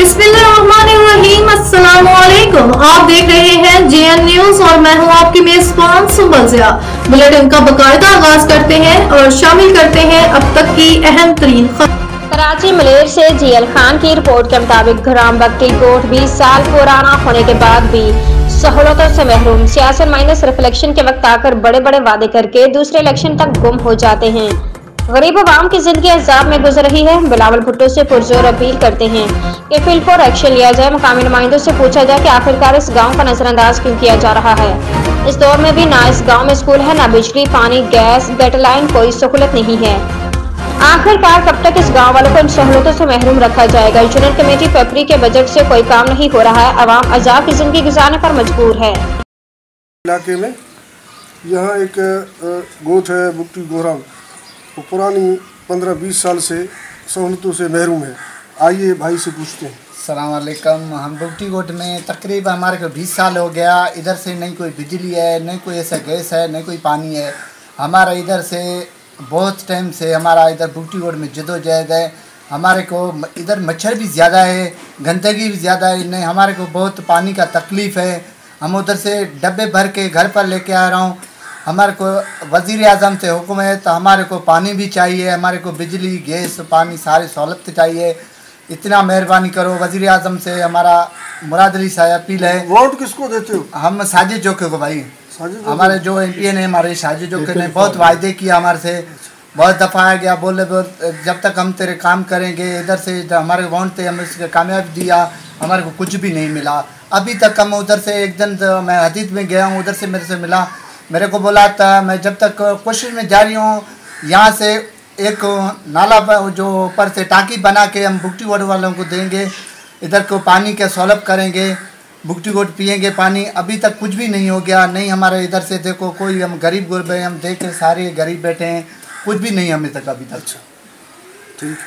बिस्मिल्लाहिर्रहमानिर्रहीम। अस्सलामुअलैकुम। आप देख रहे हैं जेएन न्यूज और मैं हूं आपकी मेजबान सुबज़िया। बुलेटिन का बाकायदा आगाज करते हैं और शामिल करते हैं अब तक की अहम तरीन कराची मलेर से जीएल खान की रिपोर्ट के मुताबिक घराम बख्ती कोट 20 साल पुराना होने के बाद भी सहूलतों से महरूम, सियासत माइनस रिफ्लेक्शन के वक्त आकर बड़े बड़े वादे करके दूसरे इलेक्शन तक गुम हो जाते हैं। गरीब अवाम की जिंदगी अजाब में गुजर रही है। बिलावल भुट्टो से पुरजोर अपील करते हैं कि फिल फॉर एक्शन लिया जाए। मुकामी नुमाइंदों से पूछा जाए कि आखिरकार इस गांव का नजरअंदाज क्यों किया जा रहा है। इस दौर में भी ना इस गांव में स्कूल है, ना बिजली, पानी, गैस, गटर लाइन, कोई सहूलत नहीं है। आखिरकार कब तक इस गांव वालों को इन सहूलतों से महरूम रखा जाएगा। यूनियन कमेटी फरवरी के बजट से कोई काम नहीं हो रहा है। अवाम अजाब की जिंदगी गुजारने पर मजबूर है। इलाके में यहाँ एक गोठ है बुक्टी गोराम, वो पुरानी 15-20 साल से सहूलतों से महरूम है। आइए भाई से पूछते हैं। अस्सलाम वालेकुम। हम बुक्टी गोट में तकरीबन हमारे को 20 साल हो गया। इधर से नहीं कोई बिजली है, नहीं कोई ऐसा गैस है, नहीं कोई पानी है। हमारा इधर से बहुत टाइम से हमारा इधर बुक्टी गोट में जदोजहद है। हमारे को इधर मच्छर भी ज़्यादा है, गंदगी भी ज़्यादा है। नहीं, हमारे को बहुत पानी का तकलीफ़ है। हम उधर से डब्बे भर के घर पर लेके आ रहा हूँ। हमारे को वज़ीर आज़म से हुक्म है तो हमारे को पानी भी चाहिए, हमारे को बिजली, गैस, पानी सारी सहूलत चाहिए। इतना मेहरबानी करो वज़ीर आज़म से। हमारा मुराद अली साहब अपील है। वोट किसको देते हो? हम साजिद जोखे को भाई। हमारे जो MP ने, हमारे साजिद जोखे ने बहुत वायदे किया हमारे से। बहुत दफ़ा आ गया, बोले जब तक हम तेरे काम करेंगे। इधर से हमारे वोट थे, हम इसके कामयाब दिया, हमारे को कुछ भी नहीं मिला अभी तक। हम उधर से एक दिन मैं हदीद में गया हूँ, उधर से मेरे से मिला, मेरे को बोला था मैं जब तक कोशिश में जारी हूँ। यहाँ से एक नाला जो ऊपर से टाँकी बना के हम बुक्टी गोट वालों को देंगे, इधर को पानी का सहूलत करेंगे, बुक्टी गोट पिएंगे पानी। अभी तक कुछ भी नहीं हो गया। नहीं हमारे इधर से देखो कोई, हम गरीब गुरबे, हम देख के सारे गरीब बैठे हैं, कुछ भी नहीं हमें तक अभी तक। ठीक।